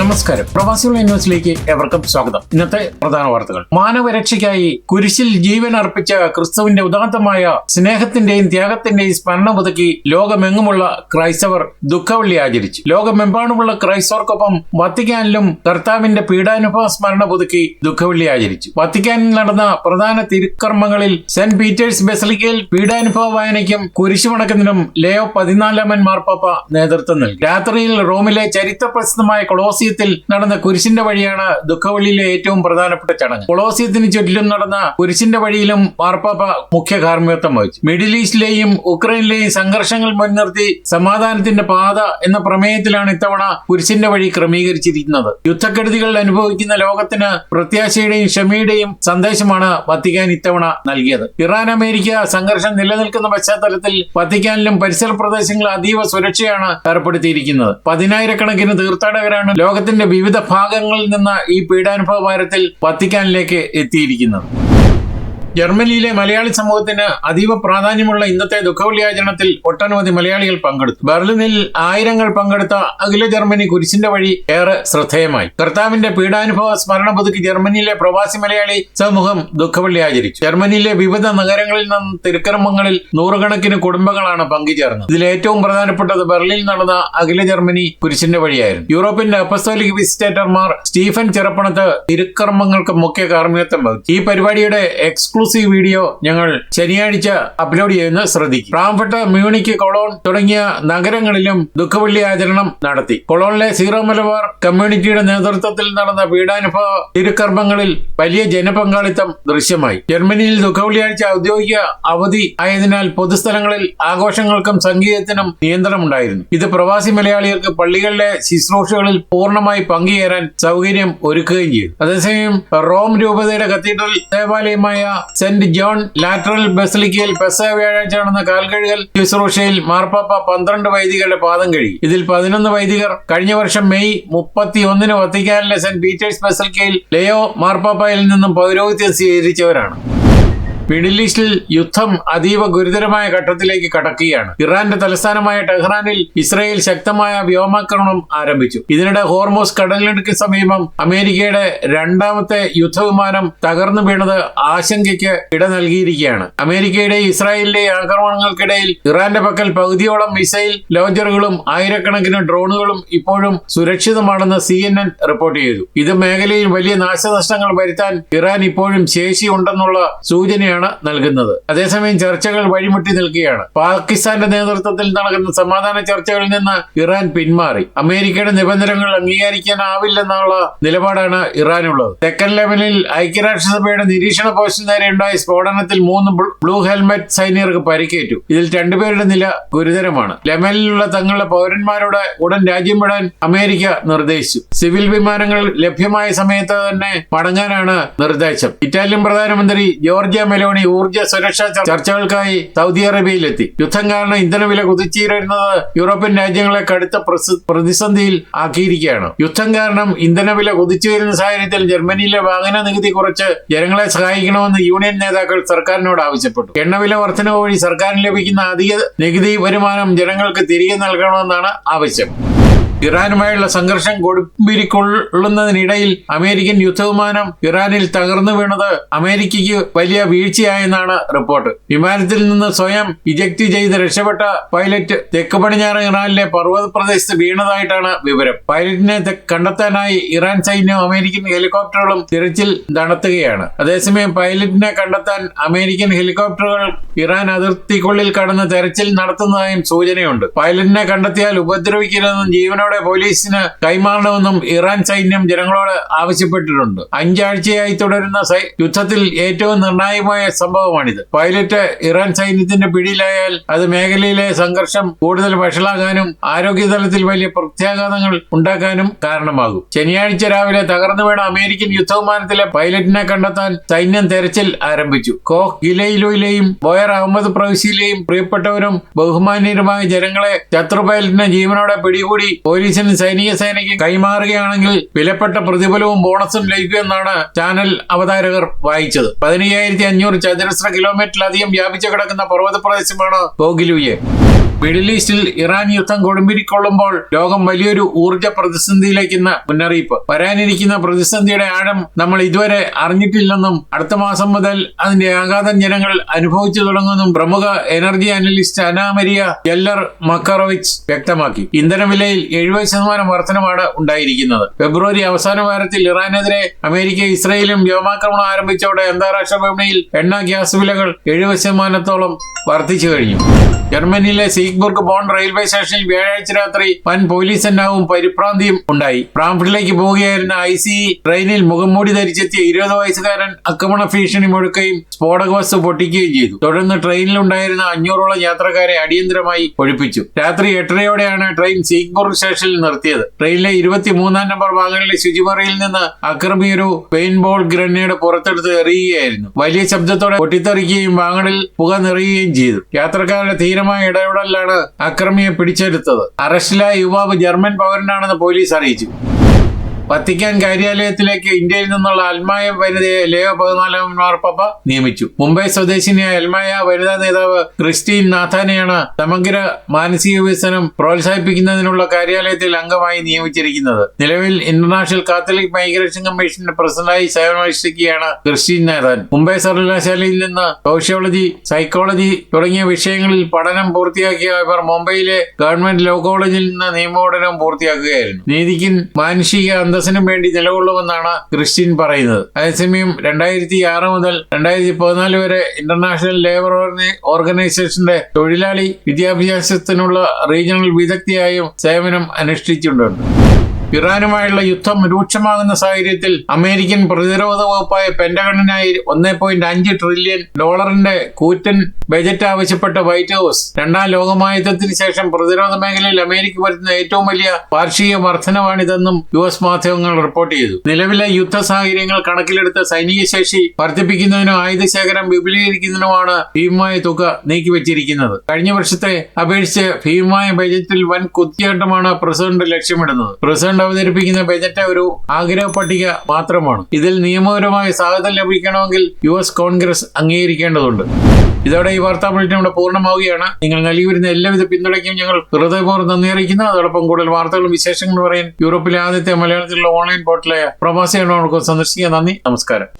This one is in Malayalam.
നമസ്കാരം. പ്രവാസികളുടെ ന്യൂസിലേക്ക് എവർക്കും സ്വാഗതം. ഇന്നത്തെ പ്രധാന വാർത്തകൾ. മാനവരക്ഷയ്ക്കായി കുരിശിൽ ജീവൻ അർപ്പിച്ച ക്രിസ്തുവിന്റെ ഉദാത്തമായ സ്നേഹത്തിന്റെയും ത്യാഗത്തിന്റെയും സ്മരണ പുതുക്കി ലോകമെങ്ങുമുള്ള ക്രൈസ്തവർ ദുഃഖവെള്ളി ആചരിച്ചു. ലോകമെമ്പാടുമുള്ള ക്രൈസ്തവർക്കൊപ്പം വത്തിക്കാനിലും കർത്താവിന്റെ പീഡാനുഭവ സ്മരണ പുതുക്കി ദുഃഖവെള്ളി ആചരിച്ചു. വത്തിക്കാനിൽ നടന്ന പ്രധാന തിരുക്കർമ്മങ്ങളിൽ സെന്റ് പീറ്റേഴ്സ് ബസിലിക്കയിൽ പീഡാനുഭവ വായനയ്ക്കും കുരിശുമടക്കുന്നതിനും ലിയോ 14 മാർപ്പാപ്പ നേതൃത്വം നൽകി. രാത്രിയിൽ റോമിലെ ചരിത്ര പ്രസിദ്ധമായ കൊളോസിയത്തിൽ നടന്ന കുരിശിന്റെ വഴിയാണ് ദുഃഖവെള്ളിയിലെ ഏറ്റവും പ്രധാനപ്പെട്ട ചടങ്ങ്. കൊളോസിയത്തിന് ചുറ്റിലും നടന്ന കുരിശിന്റെ വഴിയിലും മാർപ്പാപ്പ മുഖ്യ കാർമ്മികത്വം വഹിച്ചു. മിഡിൽ ഈസ്റ്റിലെയും ഉക്രൈനിലെയും സംഘർഷങ്ങൾ മുൻനിർത്തി സമാധാനത്തിന്റെ പാത എന്ന പ്രമേയത്തിലാണ് ഇത്തവണ കുരിശിന്റെ വഴി ക്രമീകരിച്ചിരിക്കുന്നത്. യുദ്ധക്കെടുതികൾ അനുഭവിക്കുന്ന ലോകത്തിന് പ്രത്യാശയുടെയും ക്ഷമയുടെയും സന്ദേശമാണ് വത്തിക്കാൻ ഇത്തവണ നൽകിയത്. ഇറാൻ അമേരിക്ക സംഘർഷം നിലനിൽക്കുന്ന പശ്ചാത്തലത്തിൽ വത്തിക്കാനിലും പരിസര പ്രദേശങ്ങളിൽ അതീവ സുരക്ഷയാണ് ഏർപ്പെടുത്തിയിരിക്കുന്നത്. 10,000-കണക്കിന് തീർത്ഥാടകരാണ് ലോകത്തിന്റെ വിവിധ ഭാഗങ്ങളിൽ നിന്ന് ഈ പീഡാനുഭവ വാരത്തിൽ വത്തിക്കാനിലേക്ക് എത്തിയിരിക്കുന്നത്. ജർമ്മനിയിലെ മലയാളി സമൂഹത്തിന് അതീവ പ്രാധാന്യമുള്ള ഇന്നത്തെ ദുഃഖവെള്ളി ആചരണത്തിൽ ഒട്ടനവധി മലയാളികൾ പങ്കെടുത്തു. ബെർലിനിൽ ആയിരങ്ങൾ പങ്കെടുത്ത അഖില ജർമ്മനി കുരിശിന്റെ വഴി ഏറെ ശ്രദ്ധേയമായി. കർത്താവിന്റെ പീഡാനുഭവ സ്മരണ പുതുക്കി ജർമ്മനിയിലെ പ്രവാസി മലയാളി സമൂഹം ദുഃഖവെള്ളി ആചരിച്ചു. ജർമ്മനിയിലെ വിവിധ നഗരങ്ങളിൽ നിന്നും തിരുക്കർമ്മങ്ങളിൽ നൂറുകണക്കിന് കുടുംബങ്ങളാണ് പങ്കുചേർന്നത്. ഇതിൽ ഏറ്റവും പ്രധാനപ്പെട്ടത് ബെർലിനിൽ നടന്ന അഖില ജർമ്മനി കുരിശിന്റെ വഴിയായിരുന്നു. യൂറോപ്പിന്റെ അപ്പസ്തോലിക് വിസിറ്റേറ്റർമാർ സ്റ്റീഫൻ ചിറപ്പണത്ത് തിരുക്കർമ്മങ്ങൾക്ക് മുഖ്യ കാർമ്മികത്വം വഹിച്ചു. ഈ പരിപാടിയുടെ എക്സ്ക്ലൂസീവ് വീഡിയോ ഞങ്ങൾ ശനിയാഴ്ച അപ്ലോഡ് ചെയ്യുന്നത് ശ്രദ്ധിക്കും. ഫ്രാങ്ക്ഫർട്ട്, മ്യൂണിക്ക്, കൊളോൺ തുടങ്ങിയ നഗരങ്ങളിലും ദുഃഖവെള്ളി ആചരണം നടത്തി. കൊളോണിലെ സീറോ മലബാർ കമ്മ്യൂണിറ്റിയുടെ നേതൃത്വത്തിൽ നടന്ന പീഡാനുഭവ തിരുക്കർമ്മങ്ങളിൽ വലിയ ജനപങ്കാളിത്തം ദൃശ്യമായി. ജർമ്മനിയിൽ ദുഃഖവെള്ളിയാഴ്ച ഔദ്യോഗിക അവധി ആയതിനാൽ പൊതുസ്ഥലങ്ങളിൽ ആഘോഷങ്ങൾക്കും സംഗീതത്തിനും നിയന്ത്രണമുണ്ടായിരുന്നു. ഇത് പ്രവാസി മലയാളികൾക്ക് പള്ളികളിലെ ശുശ്രൂഷകളിൽ പൂർണ്ണമായി പങ്കുചേരാൻ സൗകര്യം ഒരുക്കുകയും ചെയ്തു. അതേസമയം റോം രൂപതയുടെ കത്തീഡ്രൽ ദേവാലയമായ സെന്റ് ജോൺ ലാറ്ററൽ ബസിലിക്കയിൽ പെസഹ വ്യാഴാഴ്ച നടന്ന കാൽകഴുകൽ ശുശ്രൂഷയിൽ മാർപ്പാപ്പ 12 വൈദികരുടെ പാദം കഴുകി. ഇതിൽ 11 വൈദികർ കഴിഞ്ഞ വർഷം മെയ് 31 വത്തിക്കാനിലെ സെന്റ് പീറ്റേഴ്സ് ബസിലിക്കയിൽ ലിയോ മാർപ്പാപ്പയിൽ നിന്നും പൗരോഹിത്യം സ്വീകരിച്ചവരാണ്. മിഡിൽ ഈസ്റ്റിൽ യുദ്ധം അതീവ ഗുരുതരമായ ഘട്ടത്തിലേക്ക് കടക്കുകയാണ്. ഇറാന്റെ തലസ്ഥാനമായ ടെഹ്റാനിൽ ഇസ്രായേൽ ശക്തമായ വ്യോമാക്രമണം ആരംഭിച്ചു. ഇതിനിടെ ഹോർമോസ് കടലിടുക്ക് സമീപം അമേരിക്കയുടെ രണ്ടാമത്തെ യുദ്ധവിമാനം തകർന്നു വീണത് ആശങ്കയ്ക്ക് ഇട നൽകിയിരിക്കുകയാണ്. അമേരിക്കയുടെയും ഇസ്രായേലിന്റെയും ആക്രമണങ്ങൾക്കിടയിൽ ഇറാന്റെ പക്കൽ പകുതിയോളം മിസൈൽ ലോഞ്ചറുകളും ആയിരക്കണക്കിന് ഡ്രോണുകളും ഇപ്പോഴും സുരക്ഷിതമാണെന്ന് CNN റിപ്പോർട്ട് ചെയ്തു. ഇത് മേഖലയിൽ വലിയ നാശനഷ്ടങ്ങൾ വരുത്താൻ ഇറാൻ ഇപ്പോഴും ശേഷിയുണ്ടെന്നുള്ള സൂചനയാണ് നൽകുന്നത്. അതേസമയം ചർച്ചകൾ വഴിമുട്ടി നിൽക്കുകയാണ്. പാകിസ്ഥാന്റെ നേതൃത്വത്തിൽ നടക്കുന്ന സമാധാന ചർച്ചകളിൽ നിന്ന് ഇറാൻ പിന്മാറി. അമേരിക്കയുടെ നിബന്ധനകൾ അംഗീകരിക്കാനാവില്ലെന്നുള്ള നിലപാടാണ് ഇറാനുള്ളത്. തെക്കൻ ലെബനിൽ ഐക്യരാഷ്ട്രസഭയുടെ നിരീക്ഷണ പോസ്റ്റിന് നേരെ ഉണ്ടായ സ്ഫോടനത്തിൽ 3 ബ്ലൂ ഹെൽമെറ്റ് സൈനികർക്ക് പരിക്കേറ്റു. ഇതിൽ 2 പേരുടെ നില ഗുരുതരമാണ്. ലെബനിലുള്ള തങ്ങളുടെ പൗരന്മാരോട് ഉടൻ രാജ്യം വിടാൻ അമേരിക്ക നിർദ്ദേശിച്ചു. സിവിൽ വിമാനങ്ങൾ ലഭ്യമായ സമയത്ത് തന്നെ മടങ്ങാനാണ് നിർദ്ദേശം. ഇറ്റാലിയൻ പ്രധാനമന്ത്രി ജോർജിയ മെലോണി ഊർജ്ജ സുരക്ഷാ ചർച്ചകൾക്കായി സൗദി അറേബ്യയിലെത്തി. യുദ്ധം കാരണം ഇന്ധനവില കുതിച്ചുയരുന്നത് യൂറോപ്യൻ രാജ്യങ്ങളെ കടുത്ത പ്രതിസന്ധിയിൽ ആക്കിയിരിക്കുകയാണ്. യുദ്ധം കാരണം ഇന്ധനവില കുതിച്ചുയരുന്ന സാഹചര്യത്തിൽ ജർമ്മനിയിലെ വാഹന നികുതി കുറച്ച് ജനങ്ങളെ സഹായിക്കണമെന്ന് യൂണിയൻ നേതാക്കൾ സർക്കാരിനോട് ആവശ്യപ്പെട്ടു. എണ്ണവില വർധനവ് വഴി സർക്കാരിന് ലഭിക്കുന്ന അധിക നികുതി വരുമാനം ജനങ്ങൾക്ക് തിരികെ നൽകണമെന്നാണ് ആവശ്യം. ഇറാനുമായുള്ള സംഘർഷം കൊടുമ്പിരിക്കൊള്ളുന്നതിനിടയിൽ അമേരിക്കൻ യുദ്ധവിമാനം ഇറാനിൽ തകർന്നു വീണത് അമേരിക്കയ്ക്ക് വലിയ വീഴ്ചയായെന്നാണ് റിപ്പോർട്ട്. വിമാനത്തിൽ നിന്ന് സ്വയം ഇജക്ട് ചെയ്ത് രക്ഷപ്പെട്ട പൈലറ്റ് തെക്ക് പടിഞ്ഞാറ് ഇറാനിലെ പർവ്വത പ്രദേശത്ത് വീണതായിട്ടാണ് വിവരം. പൈലറ്റിനെ കണ്ടെത്താനായി ഇറാൻ സൈന്യവും അമേരിക്കൻ ഹെലികോപ്റ്ററുകളും തിരച്ചിൽ നടത്തുകയാണ്. അതേസമയം പൈലറ്റിനെ കണ്ടെത്താൻ അമേരിക്കൻ ഹെലികോപ്റ്ററുകൾ ഇറാൻ അതിർത്തിക്കുള്ളിൽ കടന്ന് തെരച്ചിൽ നടത്തുന്നതായും സൂചനയുണ്ട്. പൈലറ്റിനെ കണ്ടെത്തിയാൽ ഉപദ്രവിക്കരുതെന്നും ജീവനോട് പോലീസിന് കൈമാറണമെന്നും ഇറാൻ സൈന്യം ജനങ്ങളോട് ആവശ്യപ്പെട്ടിട്ടുണ്ട്. 5 ആഴ്ചയായി തുടരുന്ന യുദ്ധത്തിൽ ഏറ്റവും നിർണായകമായ സംഭവമാണിത്. പൈലറ്റ് ഇറാൻ സൈന്യത്തിന്റെ പിടിയിലായാൽ അത് മേഖലയിലെ സംഘർഷം കൂടുതൽ വഷളാകാനും ആരോഗ്യതലത്തിൽ വലിയ പ്രത്യാഘാതങ്ങൾ ഉണ്ടാക്കാനും കാരണമാകും. ശനിയാഴ്ച രാവിലെ തകർന്നു വീണ അമേരിക്കൻ യുദ്ധവിമാനത്തിലെ പൈലറ്റിനെ കണ്ടെത്താൻ സൈന്യം തെരച്ചിൽ ആരംഭിച്ചു. കോഹ് ഗിലയിലുയിലെയും ബോയർ അഹമ്മദ് പ്രവിശ്യയിലെയും പ്രിയപ്പെട്ടവരും ബഹുമാന്യരുമായ ജനങ്ങളെ ശത്രു പൈലറ്റിനെ ജീവനോടെ പിടികൂടി പോലീസിനും സൈനിക സേനയ്ക്കും കൈമാറുകയാണെങ്കിൽ വിലപ്പെട്ട പ്രതിഫലവും ബോണസും ലഭിക്കുമെന്നാണ് ചാനൽ അവതാരകർ വായിച്ചത്. 15,500 ചതുരശ്ര കിലോമീറ്ററിലധികം വ്യാപിച്ചു കിടക്കുന്ന പർവ്വത പ്രദേശമാണ് കോഹ് ഗിലൂയ്. മിഡിൽ ഈസ്റ്റിൽ ഇറാൻ യുദ്ധം കൊടുമ്പിരിക്കൊള്ളുമ്പോൾ ലോകം വലിയൊരു ഊർജ്ജ പ്രതിസന്ധിയിലേക്കെന്ന് മുന്നറിയിപ്പ്. വരാനിരിക്കുന്ന പ്രതിസന്ധിയുടെ ആഴം നമ്മൾ ഇതുവരെ അറിഞ്ഞിട്ടില്ലെന്നും അടുത്ത മാസം മുതൽ അതിന്റെ ആഘാതം ജനങ്ങൾ അനുഭവിച്ചു തുടങ്ങുമെന്നും പ്രമുഖ എനർജി അനലിസ്റ്റ് അനാമരിയ ജെല്ലർ മക്കറോവിച്ച് വ്യക്തമാക്കി. ഇന്ധനവിലയിൽ 70% വർധനമാണ് ഉണ്ടായിരിക്കുന്നത്. ഫെബ്രുവരി അവസാന വാരത്തിൽ ഇറാനെതിരെ അമേരിക്ക ഇസ്രയേലും വ്യോമാക്രമണം ആരംഭിച്ചതോടെ അന്താരാഷ്ട്ര വിപണിയിൽ എണ്ണ ഗ്യാസ് വിലകൾ 70% വർദ്ധിച്ചു കഴിഞ്ഞു. ജർമ്മനിയിലെ സീഗ്ബുർഗ് ബോൺ റെയിൽവേ സ്റ്റേഷനിൽ വ്യാഴാഴ്ച രാത്രി വൻ പോലീസ് സന്നാഹവും പരിഭ്രാന്തിയും ഉണ്ടായി. ഫ്രാങ്ക്ഫർട്ടിലേക്ക് പോവുകയായിരുന്ന ICE ട്രെയിനിൽ മുഖംമൂടി ധരിച്ചെത്തിയ 20 വയസ്സുകാരൻ ആക്രമണ ഭീഷണി മുഴക്കുകയും സ്ഫോടക വസ്തു പൊട്ടിക്കുകയും ചെയ്തു. തുടർന്ന് ട്രെയിനിലുണ്ടായിരുന്ന 500ഓളം യാത്രക്കാരെ അടിയന്തരമായി ഒഴിപ്പിച്ചു. രാത്രി 8:30യോടെയാണ് ട്രെയിൻ സീഗ്ബുർഗ് സ്റ്റേഷനിൽ നിർത്തിയത്. ട്രെയിനിലെ 23-ാം നമ്പർ വാഹനങ്ങളിലെ ശുചിമുറിയിൽ നിന്ന് അക്രമി ഒരു പെയിന്റ്ബോൾ ഗ്രനേഡ് പുറത്തെടുത്ത് എറിയുകയായിരുന്നു. വലിയ ശബ്ദത്തോടെ പൊട്ടിത്തെറിക്കുകയും വാഹനത്തിൽ പുക നിറയുകയും ചെയ്തു. യാത്രക്കാരുടെ ധീരമായ ഇടപെടലാണ് അക്രമിയെ പിടിച്ചെടുത്തത്. അറസ്റ്റിലായ യുവാവ് ജർമ്മൻ പൗരനാണെന്ന് പോലീസ് അറിയിച്ചു. വത്തിക്കാൻ കാര്യാലയത്തിലേക്ക് ഇന്ത്യയിൽ നിന്നുള്ള അൽമായ വനിതയെ ലിയോ 14 മാർപ്പാപ്പ നിയമിച്ചു. മുംബൈ സ്വദേശിനിയായ അൽമായ വനിതാ നേതാവ് ക്രിസ്റ്റീൻ നാഥാനെയാണ് സമഗ്ര മാനസിക വികസനം പ്രോത്സാഹിപ്പിക്കുന്നതിനുള്ള കാര്യാലയത്തിൽ അംഗമായി നിയമിച്ചിരിക്കുന്നത്. നിലവിൽ ഇന്റർനാഷണൽ കാത്തലിക് മൈഗ്രേഷൻ കമ്മീഷന്റെ പ്രസിഡന്റായി സേവനമനുഷ്ഠിക്കുകയാണ് ക്രിസ്റ്റീൻ നാഥാൻ. മുംബൈ സർവകലാശാലയിൽ നിന്ന് സോഷ്യോളജി, സൈക്കോളജി തുടങ്ങിയ വിഷയങ്ങളിൽ പഠനം പൂർത്തിയാക്കിയ ഇവർ മുംബൈയിലെ ഗവൺമെന്റ് ലോ കോളേജിൽ നിന്ന് നിയമപഠനം പൂർത്തിയാക്കുകയായിരുന്നു. നീതിക്കും മാനുഷിക അന്തസ്സിനും വേണ്ടി നിലകൊള്ളുമെന്നാണ് ക്രിസ്റ്റീൻ പറയുന്നത്. അതേസമയം 2006 മുതൽ 2014 വരെ ഇന്റർനാഷണൽ ലേബർ ഓർഗനൈസേഷന്റെ തൊഴിലാളി വിദ്യാഭ്യാസത്തിനുള്ള റീജിയണൽ വിദഗ്ധയായും സേവനം അനുഷ്ഠിച്ചിട്ടുണ്ട്. ഇറാനുമായുള്ള യുദ്ധം രൂക്ഷമാകുന്ന സാഹചര്യത്തിൽ അമേരിക്കൻ പ്രതിരോധ വകുപ്പായ പെന്റഗണിനായി $1.5 ട്രില്യൺ കൂറ്റൻ ബജറ്റ് ആവശ്യപ്പെട്ട വൈറ്റ് ഹൌസ് 2ാം ലോകമഹായുദ്ധത്തിന് ശേഷം പ്രതിരോധ മേഖലയിൽ അമേരിക്ക വരുത്തുന്ന ഏറ്റവും വലിയ വാർഷിക വർധനവാണിതെന്നും US മാധ്യമങ്ങൾ റിപ്പോർട്ട് ചെയ്തു. നിലവിലെ യുദ്ധ സാഹചര്യങ്ങൾ കണക്കിലെടുത്ത് സൈനിക ശേഷി വർദ്ധിപ്പിക്കുന്നതിനും ആയുധ ശേഖരം വിപുലീകരിക്കുന്നതിനുമാണ് ഭീമമായ തുക നീക്കിവച്ചിരിക്കുന്നത്. കഴിഞ്ഞ വർഷത്തെ അപേക്ഷിച്ച് ഭീമമായ ബജറ്റിൽ വൻ കുത്തിയേറ്റമാണ് പ്രസിഡന്റ് ലക്ഷ്യമിടുന്നത്. പ്രസിഡന്റ് അവതരിപ്പിക്കുന്ന ബജറ്റ് ഒരു ആഗ്രഹ പട്ടിക മാത്രമാണ്. ഇതിൽ നിയമപരമായ സാധ്യത ലഭിക്കണമെങ്കിൽ US കോൺഗ്രസ് അംഗീകരിക്കേണ്ടതുണ്ട്. ഇതോടെ ഈ വാർത്താ ബുള്ളറ്റിൻ ഇവിടെ പൂർണ്ണമാവുകയാണ്. നിങ്ങൾ നൽകി വരുന്ന എല്ലാവിധ പിന്തുണയ്ക്കും ഞങ്ങൾ ഹൃദയപൂർവ്വം നന്ദി അറിയിക്കുന്നു. അതോടൊപ്പം കൂടുതൽ വാർത്തകളും വിശേഷങ്ങളും പറയാൻ യൂറോപ്പിലെ ആദ്യത്തെ മലയാളത്തിലുള്ള ഓൺലൈൻ പോർട്ടലായ പ്രവാസികളോടൊപ്പം സന്ദർശിക്കുക. നന്ദി, നമസ്കാരം.